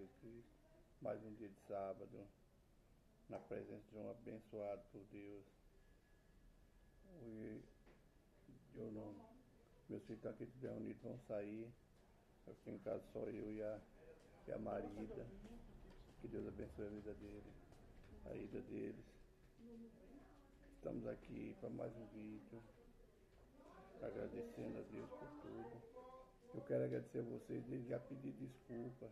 Jesus Cristo. Mais um dia de sábado, na presença de um abençoado por Deus. E meus filhos estão aqui reunidos, vão sair. Eu fiquei em casa só eu e a marida. Que Deus abençoe a vida deles, a ida deles. Estamos aqui para mais um vídeo, agradecendo a Deus por tudo. Eu quero agradecer a vocês, desde já pedir desculpa.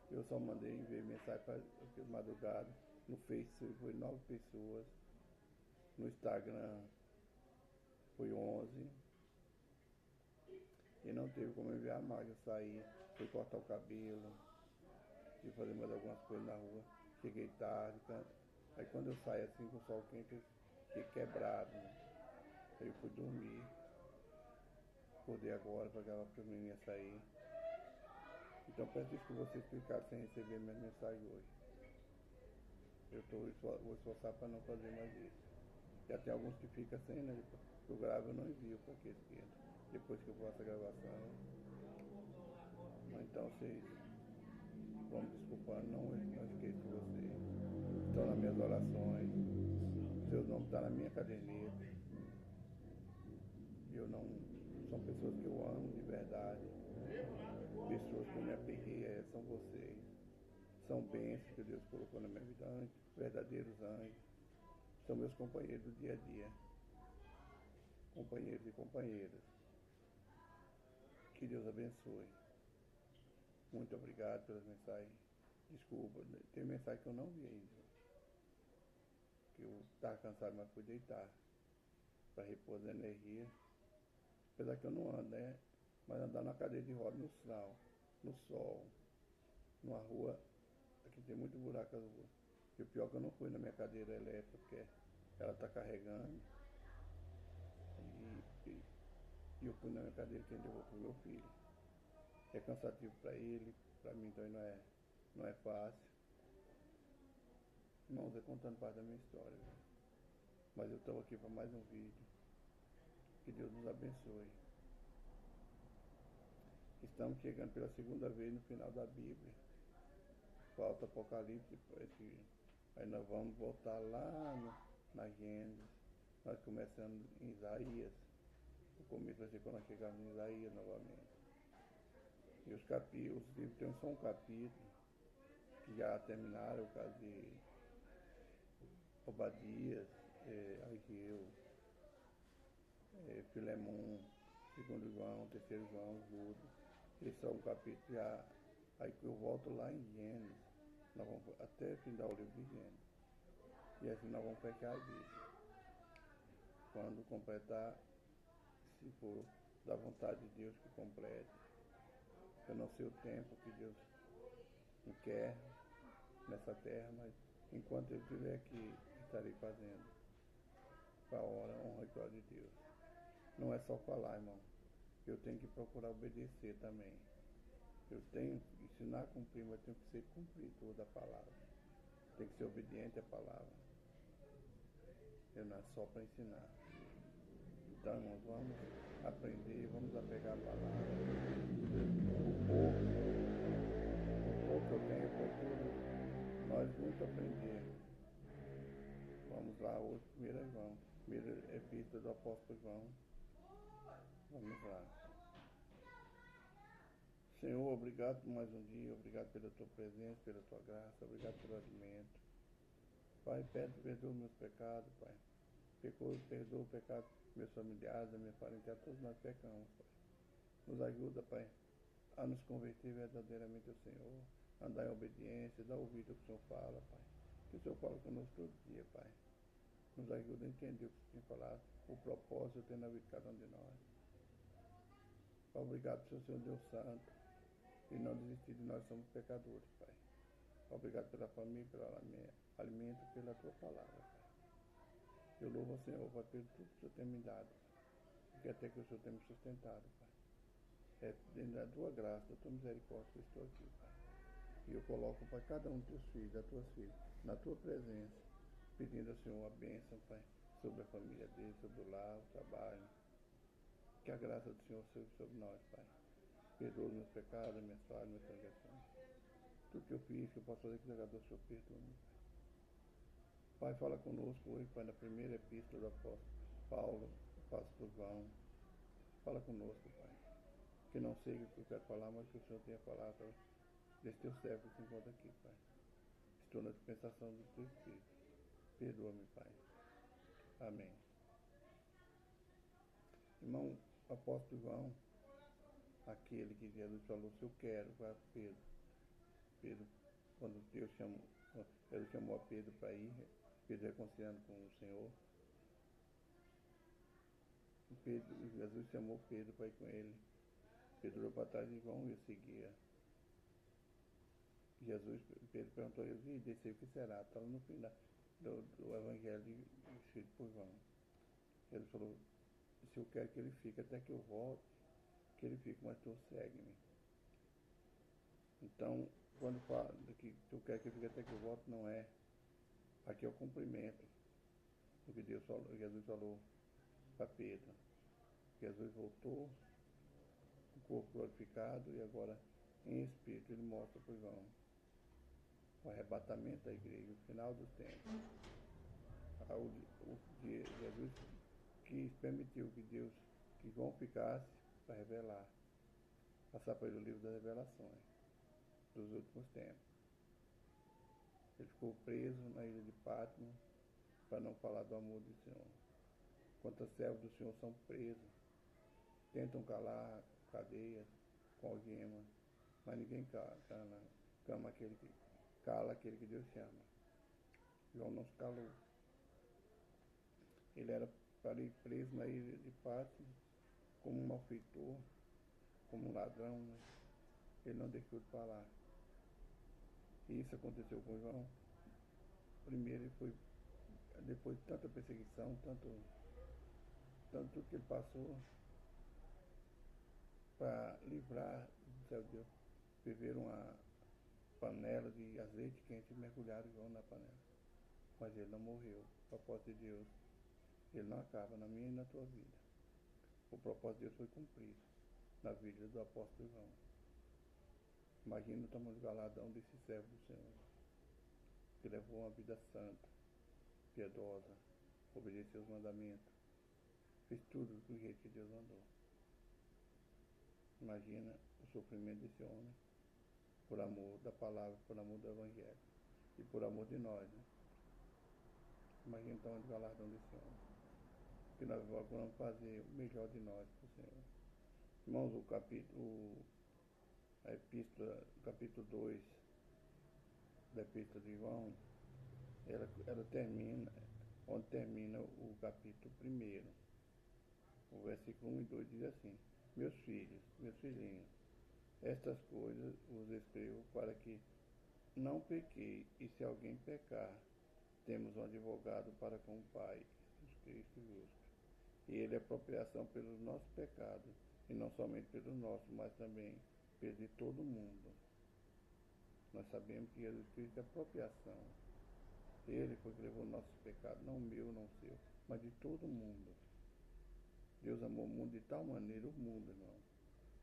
Eu só mandei enviar mensagem para madrugada. No Facebook foi 9 pessoas. No Instagram foi 11. E não teve como enviar mais. Eu saí, fui cortar o cabelo, fui fazer mais algumas coisas na rua. Cheguei tarde. Aí quando eu saí assim com o sol quente, eu fiquei quebrado. Aí eu fui dormir. Acordei agora para gravar para os meninos sair. Então peço desculpa vocês ficarem sem receber minha mensagem hoje. Eu vou esforçar para não fazer mais isso. Já tem alguns que ficam sem, né? Eu gravo, eu não envio para aqueles que entram. Depois que eu faço a gravação. Então vocês vão me desculpando, não esqueço de vocês. Estão nas minhas orações. Seus nomes estão na minha caderneta. São pessoas que eu amo de verdade. Pessoas que eu me apeguei, são vocês. São bênçãos que Deus colocou na minha vida, verdadeiros anjos. São meus companheiros do dia a dia. Companheiros e companheiras. Que Deus abençoe. Muito obrigado pelas mensagens. Desculpa, tem mensagem que eu não vi ainda. Que eu estava cansado, mas fui deitar. Para repor a energia. Apesar que eu não ando, né? Mas andar na cadeira de roda, no sol, numa rua. Aqui tem muito buraco na rua. E o pior é que eu não fui na minha cadeira elétrica, porque ela está carregando. E eu fui na minha cadeira que eu vou pro meu filho. É cansativo para ele, para mim também não é fácil. Irmãos, é contando parte da minha história. Viu? Mas eu estou aqui para mais um vídeo. Que Deus nos abençoe. Estamos chegando pela segunda vez no final da Bíblia. Falta Apocalipse, aí nós vamos voltar lá na Gênesis. Nós começamos em Isaías. O começo vai ser quando nós chegarmos em Isaías novamente. E os livros tem só um capítulo, que já terminaram, o caso de Obadias, Ageu, Filemon, segundo João, terceiro João, Judas. Esse é um capítulo já. Aí que eu volto lá em Gênesis, nós vamos até findar o livro de Gênesis. E assim nós vamos fechar a Bíblia. Quando completar, se for da vontade de Deus que complete. Eu não sei o tempo que Deus não quer nessa terra, mas enquanto eu estiver aqui, estarei fazendo. Para a honra e glória de Deus. Não é só falar, irmão. Eu tenho que procurar obedecer também. Eu tenho que ensinar a cumprir, mas tenho que ser cumprir toda a palavra. Tem que ser obediente à palavra. Eu não é só para ensinar. Então, irmãos, vamos aprender, vamos apegar a palavra. O pouco que eu tenho, procuro nós muito aprender. Vamos lá, hoje, primeira epístola do apóstolo João. Vamos lá. Senhor, obrigado por mais um dia, obrigado pela tua presença, pela tua graça, obrigado pelo alimento. Pai, perdoa meus pecados, Pai. Perdoa o pecado dos meus familiares, da minha parentela, todos nós pecamos, Pai. Nos ajuda, Pai, a nos converter verdadeiramente ao Senhor, andar em obediência, dar ouvido ao que o Senhor fala, Pai. Que o Senhor fala conosco todo dia, Pai. Nos ajuda a entender o que o Senhor tem falado, o propósito que tem na vida de cada um de nós. Pai, obrigado pelo Senhor Deus Santo, e não desistir de nós, somos pecadores, Pai. Obrigado pela família, pelo alimento, pela tua palavra, Pai. Eu louvo ao Senhor, Pai, pelo tudo que o Senhor tem me dado, porque até que o Senhor tem me sustentado, Pai. É dentro da tua graça, da tua misericórdia que eu estou aqui, Pai. E eu coloco, Pai, cada um dos teus filhos, das tuas filhas, na tua presença, pedindo ao Senhor a bênção, Pai, sobre a família dele, sobre o lar, o trabalho. Que a graça do Senhor seja sobre nós, Pai. Perdoa os meus pecados, minhas falhas, minhas transgressões. Tudo que eu fiz, que eu posso fazer que agradou, o Senhor perdoa-me. Pai, fala conosco hoje, Pai, na primeira epístola do apóstolo Paulo, pastor João. Fala conosco, Pai. Que não seja o que eu quero falar, mas que o Senhor tenha falado desse teu servo que se encontra aqui, Pai. Estou na dispensação do teu Espírito. Perdoa-me, Pai. Amém. Irmão, apóstolo João, aquele que Jesus falou, se eu quero, para Pedro. Pedro, quando Deus chamou, ele chamou a Pedro para ir, Pedro reconciliando com o Senhor. Jesus chamou Pedro para ir com ele. Pedro olhou para trás e João ia seguir. Pedro perguntou a Jesus, e desse aí o que será? Está no fim do Evangelho escrito por João. Ele falou, se eu quero que ele fique até que eu volte, que ele fique, mas tu segue-me. Então, quando fala que tu quer que eu fique até que eu volte, não é. Aqui é o cumprimento do que Jesus falou para Pedro. Jesus voltou, o corpo glorificado, e agora em espírito ele mostra para João o arrebatamento da igreja, o final dos tempos. Jesus quis, permitiu que João ficasse para revelar, passar pelo livro das revelações dos últimos tempos. Ele ficou preso na ilha de Patmos para não falar do amor do Senhor. Quantos servos do Senhor são presos, tentam calar cadeias com algemas, mas ninguém cala aquele que Deus chama. João não se calou. Ele era para ir preso na ilha de Patmos como um malfeitor, como um ladrão, mas ele não deixou de falar. E isso aconteceu com João. Primeiro ele foi, depois de tanta perseguição, tanto que ele passou para livrar do céu de Deus. Beberam uma panela de azeite quente e mergulharam João na panela. Mas ele não morreu. O propósito de Deus, ele não acaba na minha e na tua vida. O propósito de Deus foi cumprido na vida do apóstolo João. Imagina o tamanho do galardão desse servo do Senhor, que levou uma vida santa, piedosa, obedeceu os mandamentos, fez tudo do jeito que Deus mandou. Imagina o sofrimento desse homem, por amor da palavra, por amor do Evangelho e por amor de nós, né? Imagina então o galardão desse homem, que nós vamos fazer o melhor de nós para o Senhor. Irmãos, a epístola, capítulo 2 da epístola de João, ela termina, onde termina o capítulo 1. O versículo 1 e 2 diz assim: meus filhos, meus filhinhos, estas coisas vos escrevo para que não pequei, e se alguém pecar, temos um advogado para com o Pai, Jesus Cristo justo. E ele é propriação pelos nossos pecados, e não somente pelos nossos, mas também pelos de todo mundo. Nós sabemos que Jesus Cristo é propriação. Ele foi que levou nossos pecados, não o meu, não o seu, mas de todo mundo. Deus amou o mundo de tal maneira, o mundo, irmão,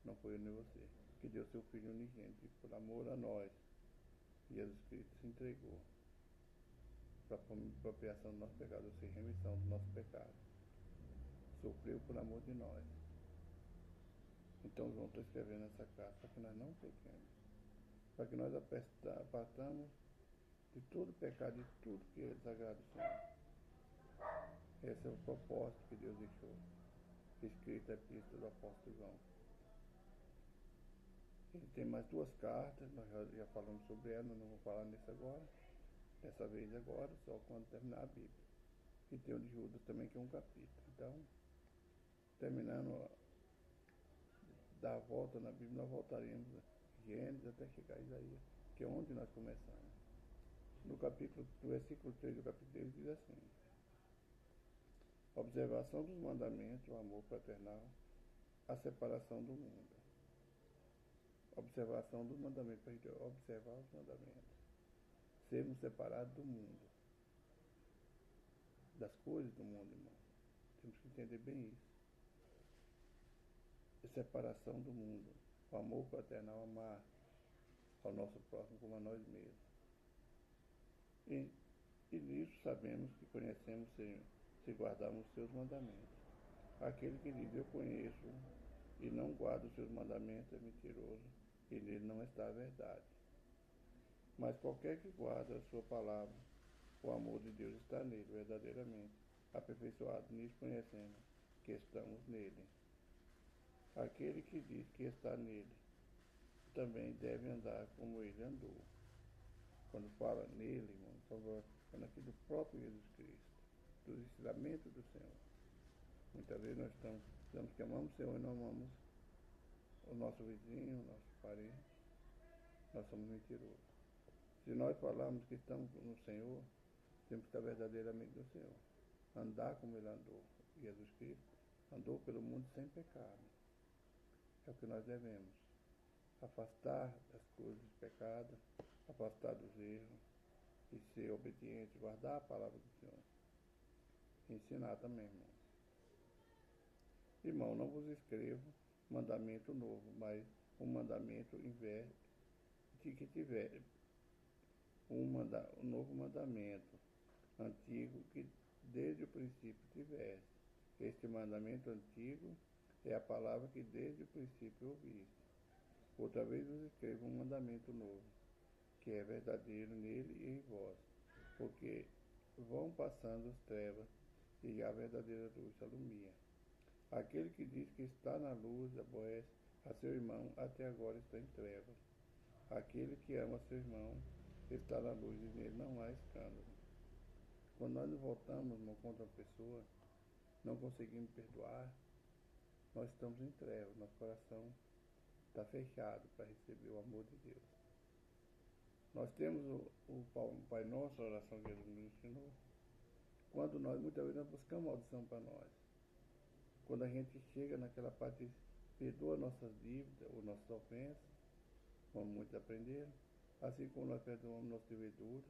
não foi eu nem você, que deu seu Filho unigênito, e por amor a nós, Jesus Cristo se entregou para a propriação do nosso pecado, ou seja, remissão do nosso pecado. Sofreu por amor de nós. Então João está escrevendo essa carta para que nós não pequemos, para que nós apartamos de todo pecado, de tudo que é desagrada ao Senhor. Esse é o propósito que Deus deixou escrito a epístola do apóstolo João. Ele tem mais 2 cartas, nós já falamos sobre ela, não vou falar nisso agora, dessa vez agora, só quando terminar a Bíblia. E tem o de Judas também, que é um capítulo. Então, terminando da volta na Bíblia, nós voltaremos a Gênesis até chegar a Isaías, que é onde nós começamos. No versículo 3 do capítulo 3 diz assim: observação dos mandamentos, o amor fraternal, a separação do mundo. Observação dos mandamentos, para a gente observar os mandamentos. Sermos separados do mundo, das coisas do mundo, irmão. Temos que entender bem isso. A separação do mundo, o amor fraternal, amar ao nosso próximo como a nós mesmos. E nisso sabemos que conhecemos se guardarmos os seus mandamentos. Aquele que diz eu conheço e não guarda os seus mandamentos é mentiroso, e nele não está a verdade. Mas qualquer que guarda a sua palavra, o amor de Deus está nele verdadeiramente, aperfeiçoado nisso conhecemos que estamos nele. Aquele que diz que está nele também deve andar como ele andou. Quando fala nele, irmão, falando aqui do próprio Jesus Cristo, dos ensinamentos do Senhor. Muitas vezes nós dizemos que amamos o Senhor e não amamos o nosso vizinho, o nosso parente. Nós somos mentirosos. Se nós falarmos que estamos no Senhor, temos que estar verdadeiramente no Senhor. Andar como ele andou. Jesus Cristo andou pelo mundo sem pecado. É o que nós devemos. Afastar das coisas de pecado, afastar dos erros e ser obediente, guardar a palavra do Senhor. Ensinar também, irmão. Irmão, não vos escrevo mandamento novo, mas um mandamento de que tiver um novo mandamento, antigo que desde o princípio tivesse. Este mandamento antigo é a palavra que desde o princípio ouviste. Outra vez vos escrevo um mandamento novo, que é verdadeiro nele e em vós, porque vão passando as trevas e a verdadeira luz alumia. Aquele que diz que está na luz aborrece a seu irmão, até agora está em trevas. Aquele que ama seu irmão está na luz e nele não há escândalo. Quando nós nos voltamos contra uma pessoa, não conseguimos perdoar, nós estamos em trevas, nosso coração está fechado para receber o amor de Deus. Nós temos o Pai Nosso, a oração que Jesus nos ensinou, quando nós muitas vezes buscamos maldição para nós. Quando a gente chega naquela parte, perdoa nossas dívidas ou nossas ofensas, como muitos aprenderam, assim como nós perdoamos nossos devedores,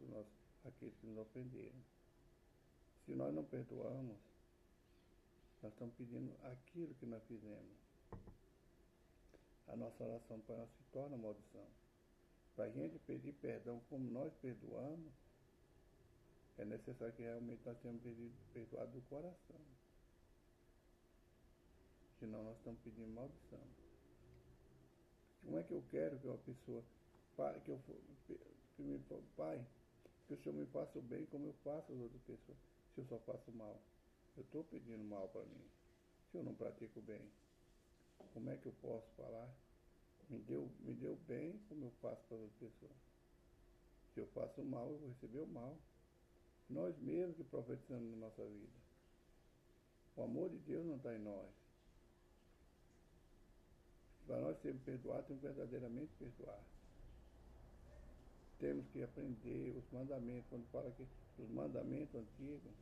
aqueles que nos ofenderam. Se nós não perdoamos, nós estamos pedindo aquilo que nós fizemos. A nossa oração para nós se torna maldição. Para a gente pedir perdão como nós perdoamos, é necessário que realmente nós tenhamos perdoado do coração. Senão nós estamos pedindo maldição. Como é que eu quero que uma pessoa, pai, que o Senhor me faça o bem como eu faço as outras pessoas, se eu só faço mal? Eu estou pedindo mal para mim. Se eu não pratico bem, como é que eu posso falar? Me deu bem como eu faço para as outras pessoas. Se eu faço mal, eu vou receber o mal. Nós mesmos que profetizamos na nossa vida. O amor de Deus não está em nós. Para nós sermos perdoados, temos que verdadeiramente perdoar. Temos que aprender os mandamentos. Quando fala que os mandamentos antigos,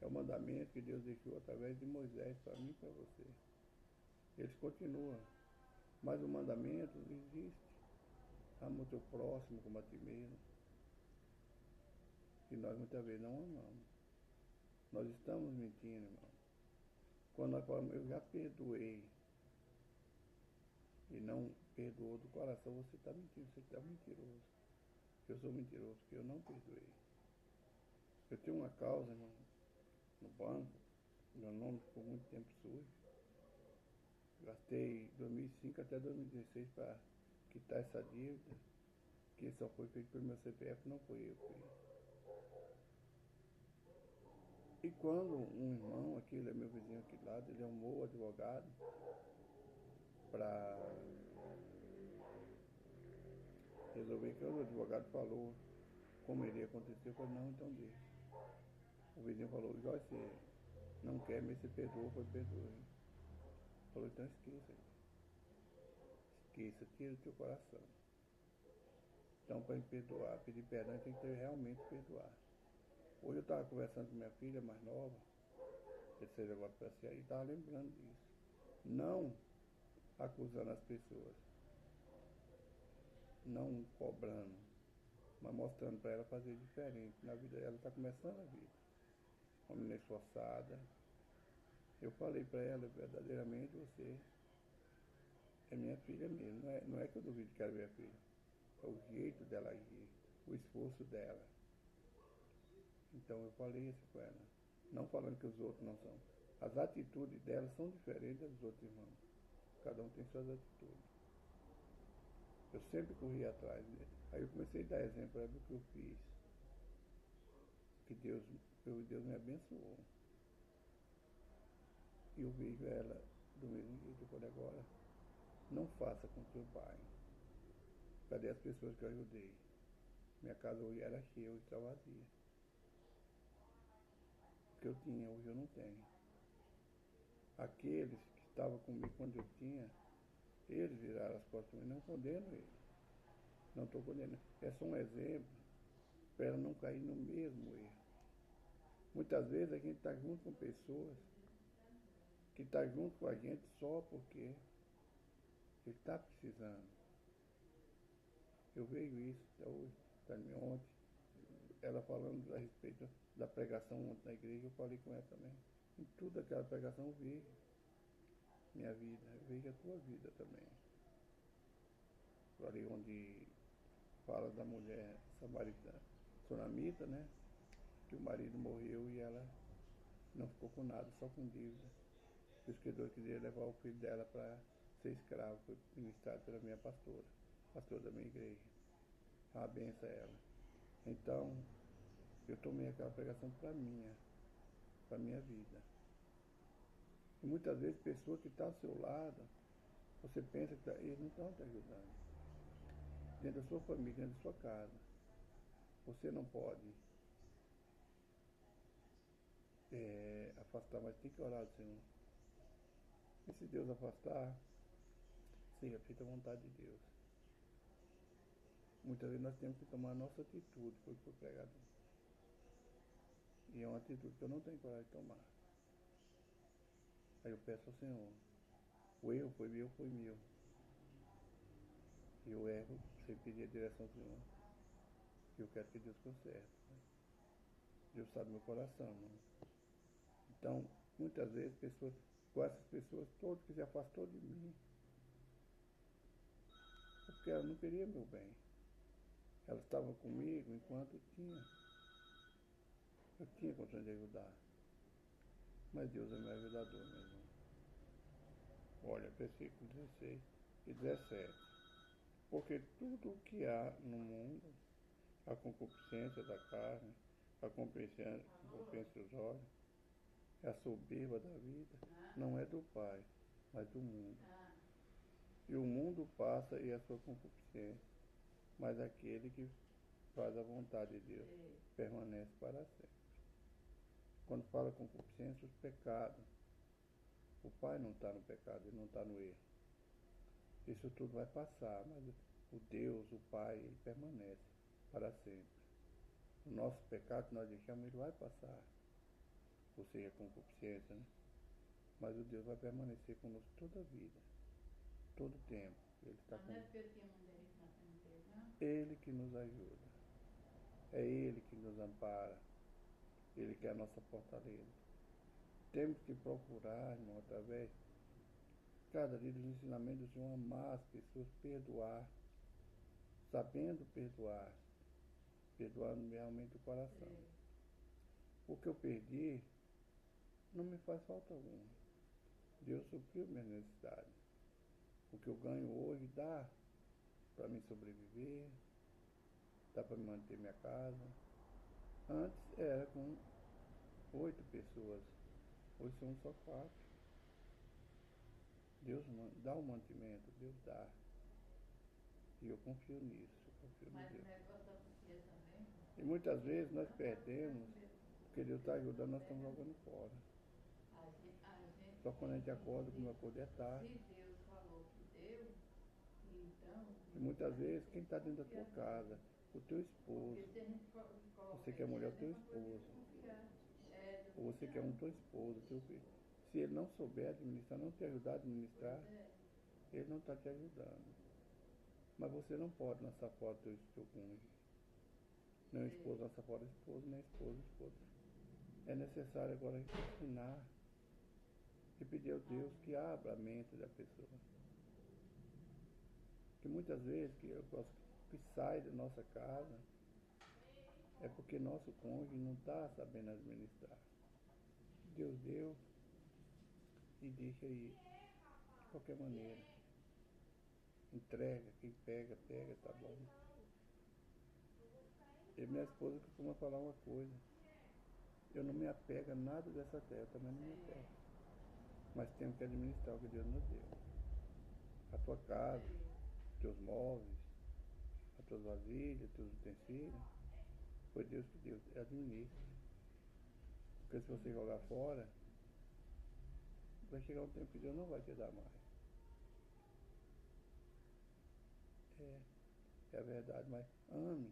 é o mandamento que Deus deixou através de Moisés para mim e para você. Eles continuam. Mas o mandamento existe. Ama o teu próximo como a ti mesmo. E nós muitas vezes não amamos. Nós estamos mentindo, irmão. Quando nós falamos, eu já perdoei, e não perdoou do coração, você está mentindo, você está mentiroso. Eu sou mentiroso, porque eu não perdoei. Eu tenho uma causa, irmão, no banco, meu nome ficou muito tempo sujo. Gastei 2005 até 2016 para quitar essa dívida, que só foi feito pelo meu CPF, não foi eu que fiz. E quando um irmão, aqui, ele é meu vizinho aqui do lado, ele é um bom advogado, para resolver que o advogado falou como iria acontecer, eu falei, não, então deixa. O vizinho falou, igual você não quer, mas você perdoou, foi perdoou. Falou, então esqueça. Esqueça, tira do teu coração. Então, para perdoar, pedir perdão, tem que ter realmente perdoar. Hoje eu estava conversando com minha filha mais nova, terceira agora para ser, e estava lembrando disso. Não acusando as pessoas, não cobrando, mas mostrando para ela fazer diferente na vida. Ela está começando a vida. Uma menina esforçada. Eu falei para ela, verdadeiramente você é minha filha mesmo. Não é que eu duvido que ela é minha filha. é o jeito dela agir, o esforço dela. Então eu falei isso com ela, não falando que os outros não são. As atitudes dela são diferentes dos outros irmãos. Cada um tem suas atitudes. Eu sempre corri atrás dele. Aí eu comecei a dar exemplo do que eu fiz. Que Deus me abençoou. E eu vejo ela do mesmo jeito. Eu falei, agora, não faça com seu pai. Cadê as pessoas que eu ajudei? Minha casa hoje era cheia, hoje está vazia. O que eu tinha, hoje eu não tenho. Aqueles que estavam comigo quando eu tinha, eles viraram as costas para mim, não condeno eles. Não estou condenando. É só um exemplo para ela não cair no mesmo erro. Muitas vezes a gente está junto com pessoas que estão junto com a gente só porque ele está precisando. Eu vejo isso até hoje, também ontem, ela falando a respeito da pregação ontem na igreja, eu falei com ela também. Em tudo aquela pregação eu vejo minha vida, eu vejo a tua vida também. Falei onde fala da mulher samaritana, sunamita, né? Que o marido morreu e ela não ficou com nada, só com dívida. O escritor queria levar o filho dela para ser escravo, foi ministrado pela minha pastora da minha igreja. A benção a ela. Então, eu tomei aquela pregação para minha vida. E muitas vezes pessoas que estão ao seu lado, você pensa que eles não estão te ajudando. Dentro da sua família, dentro da sua casa. Você não pode afastar, mas tem que orar ao Senhor. E se Deus afastar, seja feita a vontade de Deus. Muitas vezes nós temos que tomar a nossa atitude, foi o que foi pregado. E é uma atitude que eu não tenho coragem de tomar. Aí eu peço ao Senhor. O erro foi meu, foi meu. E eu erro sem pedir a direção ao Senhor. E eu quero que Deus conserte. Né? Deus sabe meu coração. Né? Então, muitas vezes, com essas pessoas todas que se afastou de mim, porque ela não queria meu bem. Ela estava comigo enquanto eu tinha condições de ajudar. Mas Deus é meu ajudador, meu irmão. Olha, versículo 16 e 17. Porque tudo o que há no mundo, a concupiscência da carne, a concupiscência dos olhos, a soberba da vida, não é do Pai, mas do mundo. E o mundo passa e a sua concupiscência, mas aquele que faz a vontade de Deus permanece para sempre. Quando fala concupiscência, os pecados. O Pai não está no pecado, ele não está no erro. Isso tudo vai passar, mas o Deus, o Pai, ele permanece para sempre. O nosso pecado que nós deixamos, ele vai passar. Ou seja, concupiscência, né? Mas o Deus vai permanecer conosco toda a vida, todo o tempo. Ele está conosco. Ele que nos ajuda. É Ele que nos ampara. Ele que é a nossa fortaleza. Temos que procurar, irmão, através cada dia dos ensinamentos do Senhor, amar as pessoas, perdoar, sabendo perdoar, perdoando realmente o coração. O que eu perdi não me faz falta alguma. Deus supriu minhas necessidades. O que eu ganho hoje dá para me sobreviver, dá para manter minha casa. Antes era com 8 pessoas, hoje são só 4. Deus dá o mantimento, Deus dá. E eu confio nisso, eu confio no Deus. E muitas vezes nós perdemos, porque Deus está ajudando, nós estamos jogando fora. Só quando a gente acorda, como acorda é tarde. E muitas vezes, quem está dentro da tua casa, o teu esposo, você quer mulher, o teu esposo, ou você quer tua esposa, teu filho. Se ele não souber administrar, não te ajudar a administrar, ele não está te ajudando. Mas você não pode lançar fora teu cônjuge. Nem o esposo lança fora o esposo, nem a esposa. É necessário agora ensinar e pedir ao Deus que abra a mente da pessoa. Que muitas vezes, que eu gosto que sai da nossa casa é porque nosso cônjuge não está sabendo administrar. Deus deu e deixa aí de qualquer maneira. Entrega, quem pega, pega, tá bom. E minha esposa costuma falar uma coisa: eu não me apego a nada dessa terra, eu também não me apego. Mas temos que administrar o que Deus nos deu. A tua casa, teus móveis, as tuas vasilhas, teus utensílios, foi Deus que deu, administra. Porque se você jogar fora, vai chegar um tempo que Deus não vai te dar mais. É a verdade, mas ame.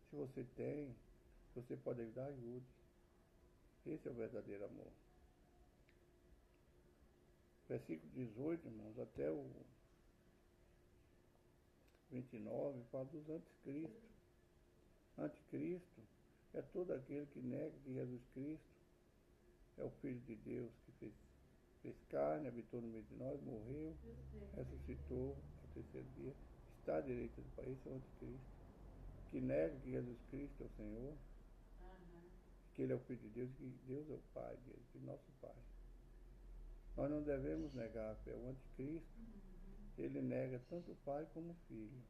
Se você tem, se você pode ajudar, ajude. Esse é o verdadeiro amor. Versículo 18, irmãos, até o 29, fala dos anticristos. Anticristo é todo aquele que nega que Jesus Cristo é o Filho de Deus que fez carne, habitou no meio de nós, morreu, ressuscitou ao terceiro dia, está à direita do Pai. Esse é o anticristo, que nega que Jesus Cristo é o Senhor, que Ele é o Filho de Deus, que Deus é o Pai dele, que é nosso Pai. Nós não devemos negar a fé. O anticristo, ele nega tanto o Pai como o Filho.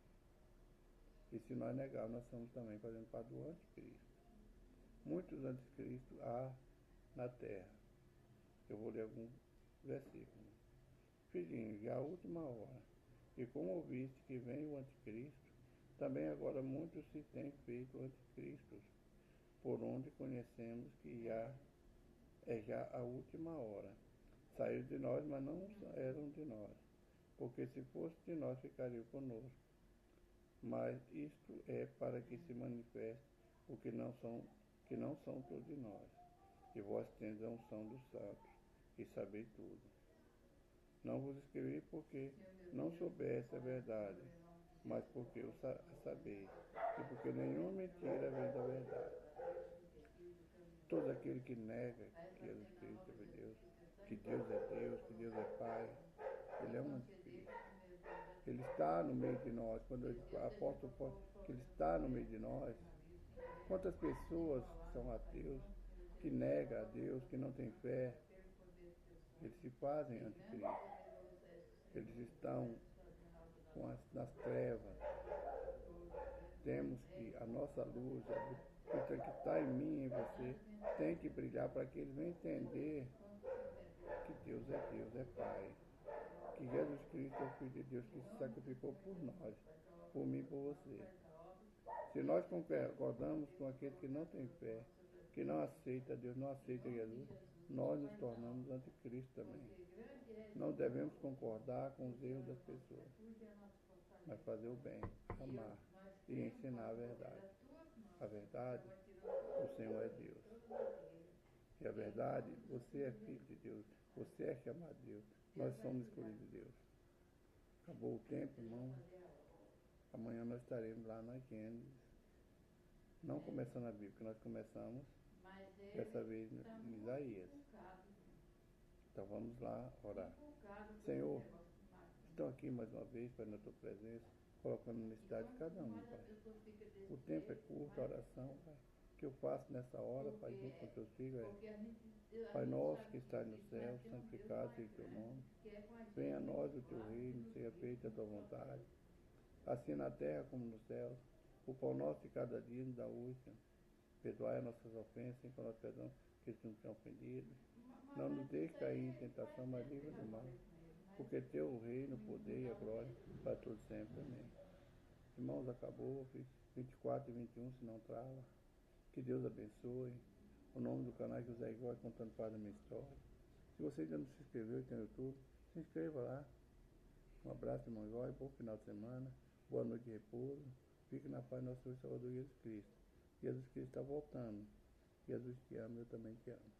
E se nós negarmos, nós estamos também fazendo parte do anticristo. Muitos anticristos há na terra. Eu vou ler alguns versículos. Filhinhos, já é a última hora. E como ouviste que vem o anticristo, também agora muitos se têm feito anticristos, por onde conhecemos que já a última hora. Saíram de nós, mas não eram de nós, porque se fosse de nós, ficariam conosco. Mas isto é para que se manifeste o que não são todos de nós. E vós tendes a unção dos santos, e sabeis tudo. Não vos escrevi porque não soubesse a verdade, mas porque a sabeis, e porque nenhuma mentira vem da verdade. Todo aquele que nega que Jesus Cristo é Deus, que Deus é Deus, que Deus é Pai, ele é um anticristo. Ele está no meio de nós. Quando o apóstolo fala que ele está no meio de nós, quantas pessoas são ateus, que negam a Deus, que não têm fé, eles se fazem anticristo. Eles estão nas trevas. Temos que a nossa luz, que está em mim e em você, tem que brilhar para que eles venham entender que Deus, é Pai. Que Jesus Cristo é o Filho de Deus que se sacrificou por nós, por mim e por você. Se nós concordamos com aqueles que não têm fé, que não aceita Deus, não aceita Jesus, nós nos tornamos anticristo também. Não devemos concordar com os erros das pessoas, mas fazer o bem, amar e ensinar a verdade. A verdade, o Senhor é Deus. E a verdade, você é filho de Deus, você é chamado de Deus, nós somos escolhidos de Deus. Acabou o tempo, irmão. Amanhã nós estaremos lá na Gênesis, não começando a Bíblia, porque nós começamos dessa vez em Isaías. Então vamos lá orar. Senhor, estou aqui mais uma vez para a tua presença, colocando a necessidade de cada um, Pai. O tempo é curto, a oração, Pai. O que eu faço nessa hora, Pai, junto com teus filhos, Pai nosso que estás no céu, santificado seja o teu nome. Venha a nós o teu reino, seja feita a tua vontade, assim na terra como no céu. O pão nosso de cada dia nos dá hoje, Senhor. Perdoai as nossas ofensas, sem que nós perdamos que nos tenham ofendido. Não nos deixe cair em tentação, mas livra do mal. Porque teu o reino, o poder e a glória para todos sempre. Amém. Irmãos, acabou, 24 e 21, se não trava. Que Deus abençoe. O nome do canal é José Igor, contando parte da minha história. Se você ainda não se inscreveu e tem no YouTube, se inscreva lá. Um abraço, irmão Igor, bom final de semana, boa noite de repouso. Fique na paz do nosso Senhor e Salvador Jesus Cristo. Jesus Cristo está voltando. Jesus te ama, eu também te amo.